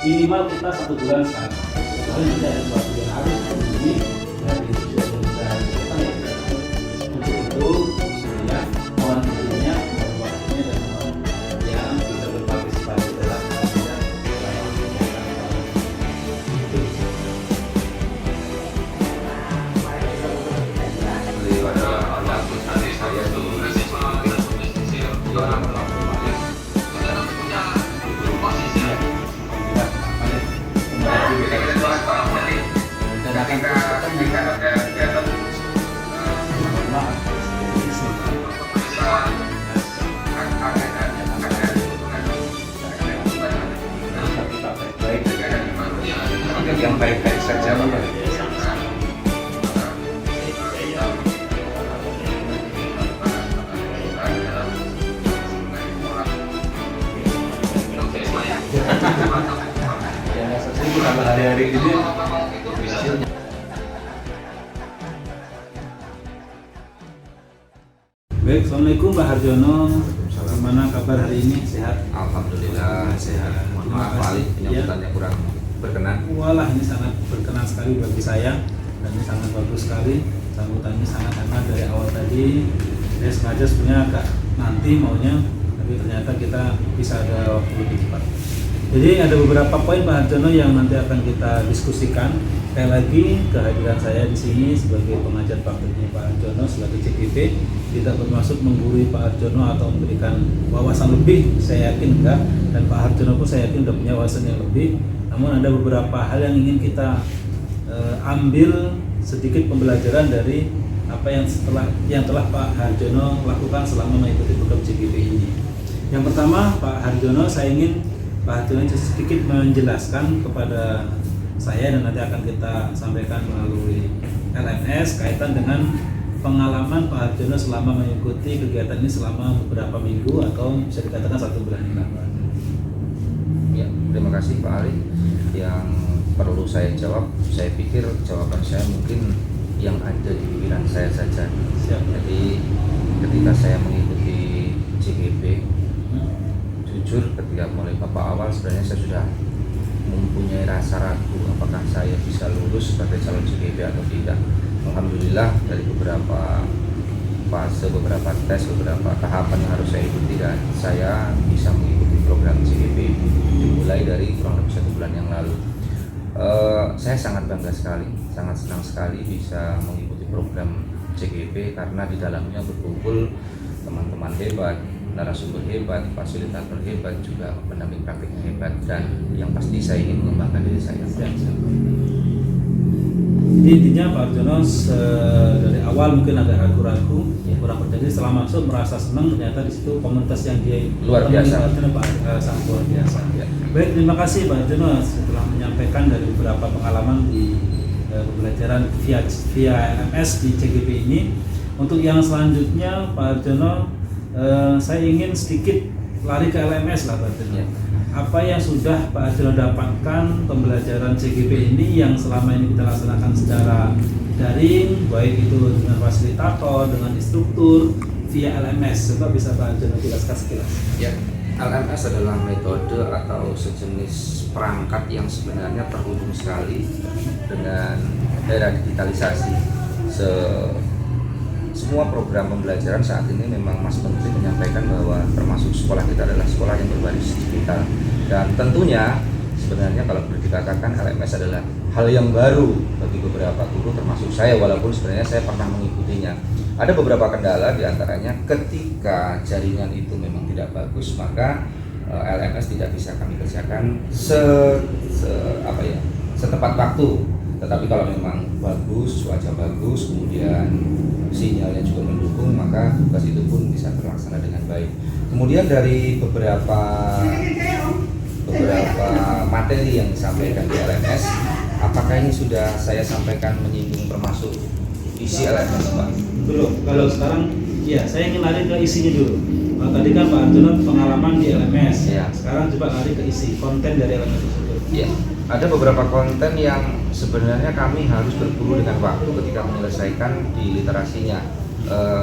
minimal kita 1 bulan sekali. Lalu nanti ada 2 bulan hari ini dari sudah kita ya. Untuk itu ya mohon izinnya, mohon waktunya dan mohon yang bisa berpartisipasi dalam ajang yang baik-baik saja Pak. ya seperti itu tambah hari-hari ini. Baik, assalamualaikum Pak Harjono. Gimana kabar hari ini? Sehat? Alhamdulillah sehat. Mohon maaf Pak Ali, penyambutannya kurang berkenan. Walah, ini sangat berkenan sekali bagi saya dan ini sangat bagus sekali. Sambutannya sangat hangat dari awal tadi. Saya sengaja sebenarnya agak nanti maunya, tapi ternyata kita bisa ada waktu lebih cepat. Jadi ada beberapa poin Pak Harjono yang nanti akan kita diskusikan. Sekali lagi kehadiran saya di sini sebagai pengajar prakteknya Pak Harjono sebagai CGP tidak bermaksud menggurui Pak Harjono atau memberikan wawasan lebih. Saya yakin enggak, dan Pak Harjono pun saya yakin sudah punya wawasan yang lebih. Namun ada beberapa hal yang ingin kita ambil sedikit pembelajaran dari apa yang telah Pak Harjono lakukan selama mengikuti program CGP ini. Yang pertama, Pak Harjono, saya ingin Pak Harjono sedikit menjelaskan kepada saya dan nanti akan kita sampaikan melalui LMS kaitan dengan pengalaman Pak Harjono selama mengikuti kegiatan ini selama beberapa minggu atau bisa dikatakan 1 bulan ini. Ya, terima kasih Pak Ali. Yang perlu saya jawab, saya pikir jawaban saya mungkin yang ada di pikiran saya saja. Siap. Jadi ketika saya mengikuti CGP, jujur ketika mulai awal sebenarnya saya sudah mempunyai rasa ragu apakah saya bisa lulus sebagai calon CGP atau tidak. Alhamdulillah dari beberapa fase, beberapa tes, beberapa tahapan yang harus saya ikuti dan saya bisa mengikuti program CGP dimulai dari kurang lebih 1 bulan yang lalu. Saya sangat bangga sekali, sangat senang sekali bisa mengikuti program CGP karena di dalamnya berkumpul teman-teman hebat, narasumber hebat, fasilitator hebat, juga pendamping praktiknya hebat, dan yang pasti saya ingin mengembangkan diri saya. Jadi intinya Pak Harjono dari awal mungkin agak ragu-ragu, kurang percaya, setelah masuk merasa senang, ternyata di situ komunitas yang dia luar biasa. Sangat luar biasa. Ya. Baik, terima kasih Pak Harjono setelah menyampaikan dari beberapa pengalaman di pembelajaran via LMS di CGP ini. Untuk yang selanjutnya Pak Harjono, saya ingin sedikit lari ke LMS lah Pak Harjono. Apa yang sudah Pak Harjono dapatkan pembelajaran CGP ini yang selama ini kita laksanakan secara daring, baik itu dengan fasilitator, dengan instruktur, via LMS. Coba bisa Pak Harjono jelaskan sekilas. Ya, LMS adalah metode atau sejenis perangkat yang sebenarnya terhubung sekali dengan era digitalisasi. Semua program pembelajaran saat ini memang Mas Menteri menyampaikan bahwa termasuk sekolah kita adalah sekolah yang berbasis digital, dan tentunya sebenarnya kalau boleh dikatakan LMS adalah hal yang baru bagi beberapa guru termasuk saya, walaupun sebenarnya saya pernah mengikutinya. Ada beberapa kendala, diantaranya ketika jaringan itu memang tidak bagus, maka LMS tidak bisa kami kerjakan setepat waktu. Tetapi kalau memang bagus, cuaca bagus, kemudian sinyalnya juga mendukung, maka tugas itu pun bisa terlaksana dengan baik. Kemudian dari beberapa materi yang disampaikan di LMS, apakah ini sudah saya sampaikan menyinggung termasuk isi LMS Pak? Belum. Kalau sekarang, ya saya ingin lari ke isinya dulu. Tadi kan Pak Harjono pengalaman di LMS, ya. Sekarang coba lari ke isi konten dari LMS tersebut. Ya, ada beberapa konten yang sebenarnya kami harus berburu dengan waktu ketika menyelesaikan di literasinya.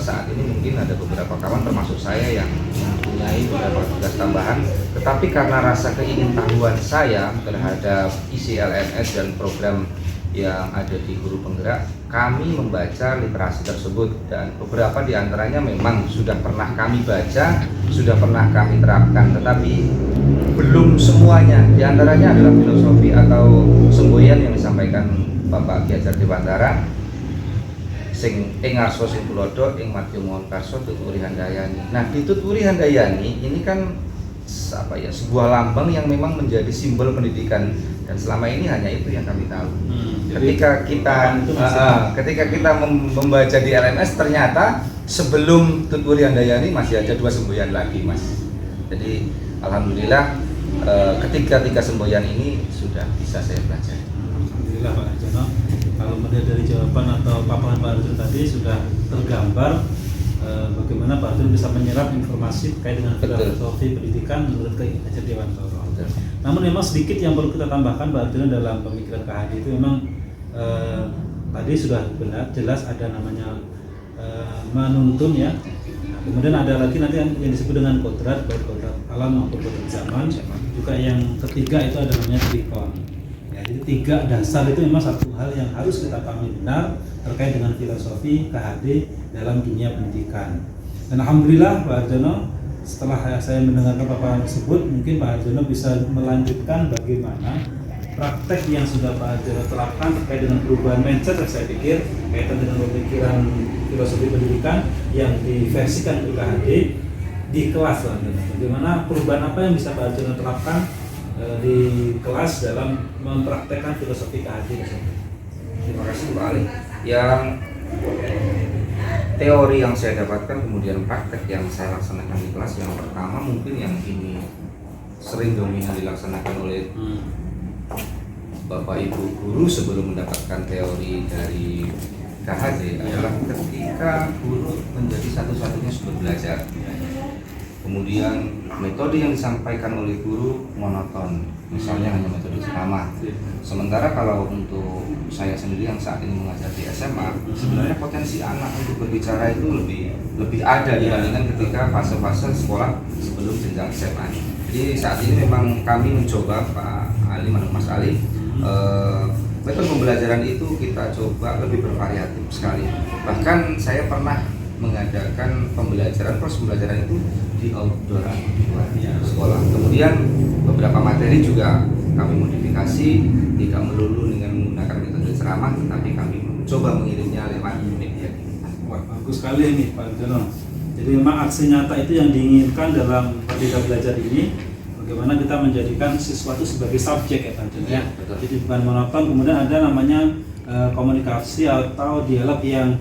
saat ini mungkin ada beberapa kawan termasuk saya yang mempunyai beberapa tugas tambahan, tetapi karena rasa keingintahuan saya terhadap isi LMS dan program yang ada di Guru Penggerak, kami membaca literasi tersebut dan beberapa diantaranya memang sudah pernah kami baca, sudah pernah kami terapkan, tetapi belum semuanya. Diantaranya adalah filosofi atau semboyan yang disampaikan Bapak Ki Hajar Dewantara, sing ing arso sing tulodo ing madya mohon karso tuturi handayani. Nah, di tuturi handayani ini kan sebuah lambang yang memang menjadi simbol pendidikan, dan selama ini hanya itu yang kami tahu. Ketika kita membaca di LMS, ternyata sebelum tuturi handayani masih ada 2 semboyan lagi, Mas. Jadi alhamdulillah ketika 3 semboyan ini sudah bisa saya pelajari. Alhamdulillah Pak Arjono, kalau melihat dari jawaban atau paparan Pak Arjono tadi sudah tergambar bagaimana Pak Arjono bisa menyerap informasi terkait dengan filosofi pendidikan menurut Ki Hajar Dewantara. Namun memang sedikit yang perlu kita tambahkan Pak Arjono dalam pemikiran KHD itu memang tadi sudah benar jelas ada namanya menuntun ya. Nah, kemudian ada lagi nanti yang disebut dengan kodrat, baik kodrat alam maupun kodrat zaman. Juga yang ketiga itu ada namanya trikon. Ya, jadi 3 dasar itu memang satu hal yang harus kita pahami benar terkait dengan filosofi KHD dalam dunia pendidikan. Dan alhamdulillah Pak Arjono, setelah saya mendengarkan paparan tersebut, mungkin Pak Arjono bisa melanjutkan bagaimana praktek yang sudah Pak Arjono terapkan terkait dengan perubahan mindset yang saya pikir kaitan dengan pemikiran filosofi pendidikan yang diversikan ke KHD di kelas. Bagaimana perubahan apa yang bisa Pak Arjono terapkan di kelas dalam mempraktekkan filosofi KHD tersebut. Terima kasih Pak Ali. Yang teori yang saya dapatkan kemudian praktek yang saya laksanakan di kelas, yang pertama mungkin yang ini sering dominan dilaksanakan oleh Bapak Ibu guru sebelum mendapatkan teori dari KHD adalah ketika guru menjadi satu-satunya sumber belajar. Kemudian metode yang disampaikan oleh guru monoton, misalnya hanya metode ceramah. Sementara kalau untuk saya sendiri yang saat ini mengajar di SMA, sebenarnya potensi anak untuk berbicara itu lebih ada dibandingkan ketika fase-fase sekolah sebelum jenjang SMA. Jadi saat ini memang kami mencoba, Pak Ali, Mas Ali, metode pembelajaran itu kita coba lebih bervariatif sekali. Bahkan saya pernah mengadakan proses pembelajaran itu di outdoor sekolah. Kemudian beberapa materi juga kami modifikasi, tidak melulu dengan menggunakan metode ceramah, tetapi kami mencoba mengirimnya lewat media. Wah, bagus sekali ini Pak Arjono. Jadi memang aksi nyata itu yang diinginkan dalam Merdeka Belajar ini, bagaimana kita menjadikan siswa itu sebagai subjek ya Pak Arjono ya. Jadi bukan monoton, kemudian ada namanya komunikasi atau dialog yang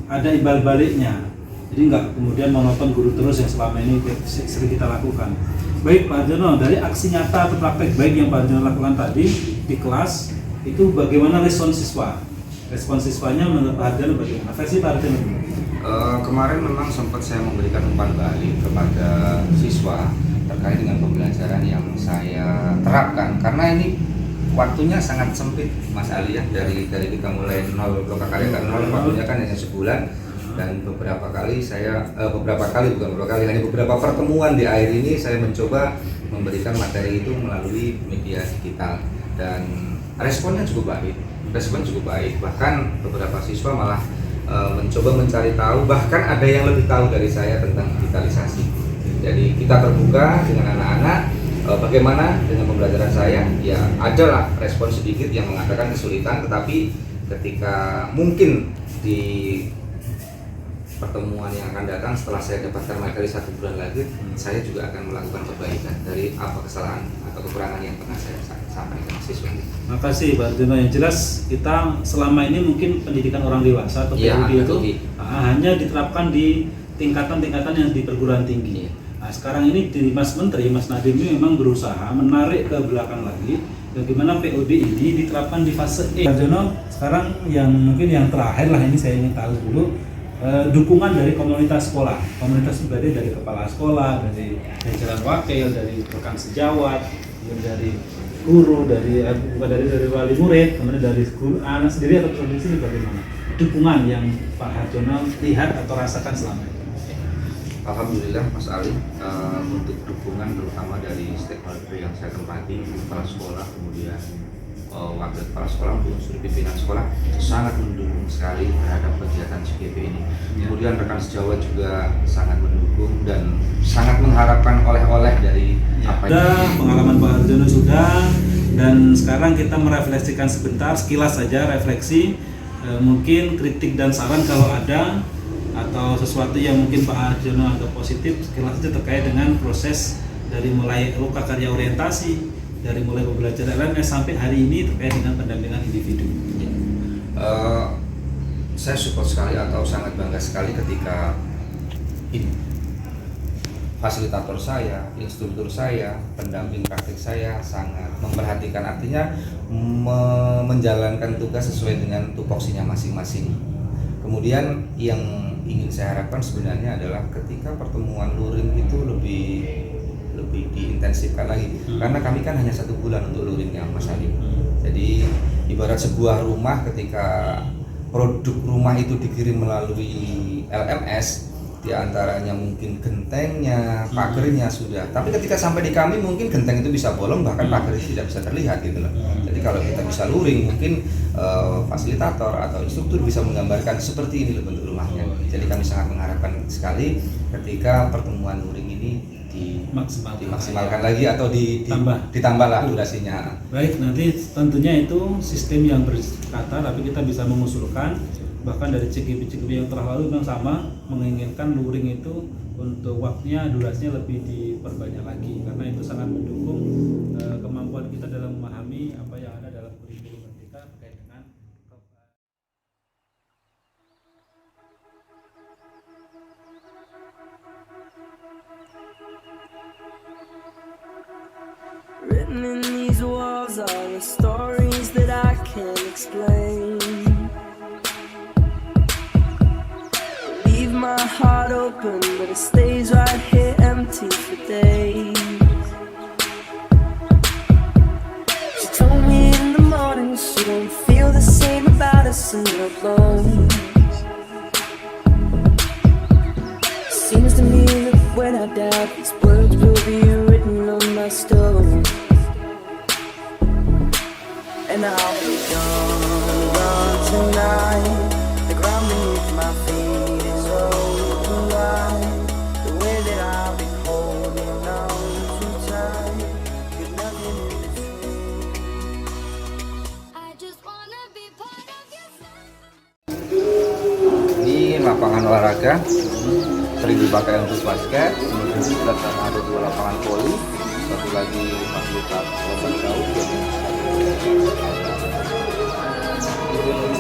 ada imbal baliknya. Jadi nggak kemudian monoton guru terus yang selama ini sering kita lakukan. Baik Pak Arjono, dari aksi nyata atau praktek baik yang Pak Arjono lakukan tadi di kelas, itu bagaimana respon siswa? Respon siswanya menurut Pak Arjono bagaimana? Versi Pak Arjono. Kemarin memang sempat saya memberikan umpan balik kepada siswa terkait dengan pembelajaran yang saya terapkan, karena ini waktunya sangat sempit Mas Ali ya, dari kita mulai nol karya kan nol, waktunya kan hanya sebulan. Dan beberapa kali hanya beberapa pertemuan di akhir ini saya mencoba memberikan materi itu melalui media digital, dan responnya cukup baik. Bahkan beberapa siswa malah mencoba mencari tahu, bahkan ada yang lebih tahu dari saya tentang digitalisasi. Jadi kita terbuka dengan anak-anak, bagaimana dengan pembelajaran saya. Ya adalah respon sedikit yang mengatakan kesulitan, tetapi ketika mungkin di pertemuan yang akan datang setelah saya dapatkan materi 1 bulan lagi, saya juga akan melakukan perbaikan dari apa kesalahan atau kekurangan yang pernah saya sampaikan ke siswa. Terima kasih Pak Arjono. Yang jelas kita selama ini mungkin pendidikan orang dewasa atau PUD itu hanya diterapkan di tingkatan-tingkatan yang di perguruan tinggi. Nah sekarang ini di Mas Menteri, Mas Nadiem ini memang berusaha menarik ke belakang lagi bagaimana PUD ini diterapkan di fase E. Pak Arjono, sekarang yang mungkin yang terakhir lah ini saya ingin tahu dulu, dukungan dari komunitas sekolah, komunitas pribadi dari kepala sekolah, dari jajaran wakil, dari rekan sejawat, dari guru, dari wali murid, kemudian dari guru anak sendiri atau provinsi bagaimana? dukungan yang Pak Harjono lihat atau rasakan selama ini? Alhamdulillah Mas Ali, untuk dukungan terutama dari stakeholder yang saya tempati, kepala sekolah, kemudian wakil kepala sekolah maupun unsur pimpinan sekolah sangat mendukung sekali terhadap kegiatan CGP ini. Kemudian rekan sejawat juga sangat mendukung dan sangat mengharapkan oleh-oleh dari apa yang pengalaman Pak Harjono sudah, dan sekarang kita merefleksikan sebentar, sekilas saja refleksi, mungkin kritik dan saran kalau ada, atau sesuatu yang mungkin Pak Harjono anggap positif, sekilas saja terkait dengan proses dari mulai loka karya orientasi, dari mulai pembelajaran LMS sampai hari ini terkait dengan pendampingan individu. Saya support sekali atau sangat bangga sekali ketika fasilitator saya, instruktur saya, pendamping praktik saya sangat memperhatikan, artinya menjalankan tugas sesuai dengan tupoksinya masing-masing. Kemudian yang ingin saya harapkan sebenarnya adalah ketika pertemuan luring itu lebih diintensifkan lagi, karena kami kan hanya 1 bulan untuk luringnya Mas Ali. Jadi ibarat sebuah rumah, ketika produk rumah itu dikirim melalui LMS, diantaranya mungkin gentengnya, pagernya sudah, tapi ketika sampai di kami mungkin genteng itu bisa bolong, bahkan pagernya tidak bisa terlihat gitu loh. Jadi kalau kita bisa luring, mungkin fasilitator atau instruktur bisa menggambarkan seperti ini loh bentuk rumahnya. Jadi kami sangat mengharapkan sekali ketika pertemuan luring ini dimaksimalkan lagi atau ditambahlah durasinya. Baik, nanti tentunya itu sistem yang berkata, tapi kita bisa mengusulkan, bahkan dari CGP yang telah lalu memang sama menginginkan luring itu untuk waktunya, durasinya lebih diperbanyak lagi, karena itu sangat mendukung kemampuan kita dalam memahami apa yang ada dalam kurikulum kita terkait dengan Written in these walls are the stories that I can't explain. Leave my heart open, but it stays right here empty for days. She told me in the morning she don't feel the same about us in her bones. Seems to me that when I die, these words will be written on my stone. And I'll be gone tonight. The ground beneath my feet is open wide. The way that I've been holding on too tight, with nothing in between. I just wanna be part of your. Ini lapangan olahraga, sering dipakai untuk basket, kemudian di belakang ada 2 lapangan voli, satu lagi fasilitas lomba jauh.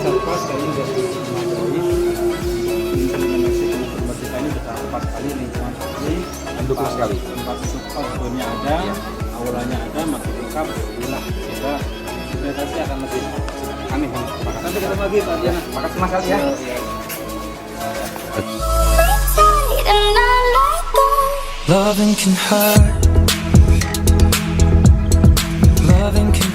Serpas kali ini sudah memadai, implementasi kemerdekaan ini sudah 4 kali lingkungan asli, Mendukung sekali. tempat outdoornya ada, auranya ada, makin lengkap, alhamdulillah. Sehingga implementasi akan lebih Amin. Sampai ketemu lagi Pak Diana. Makasih Mas Ali ya. Loving can hurt. Loving can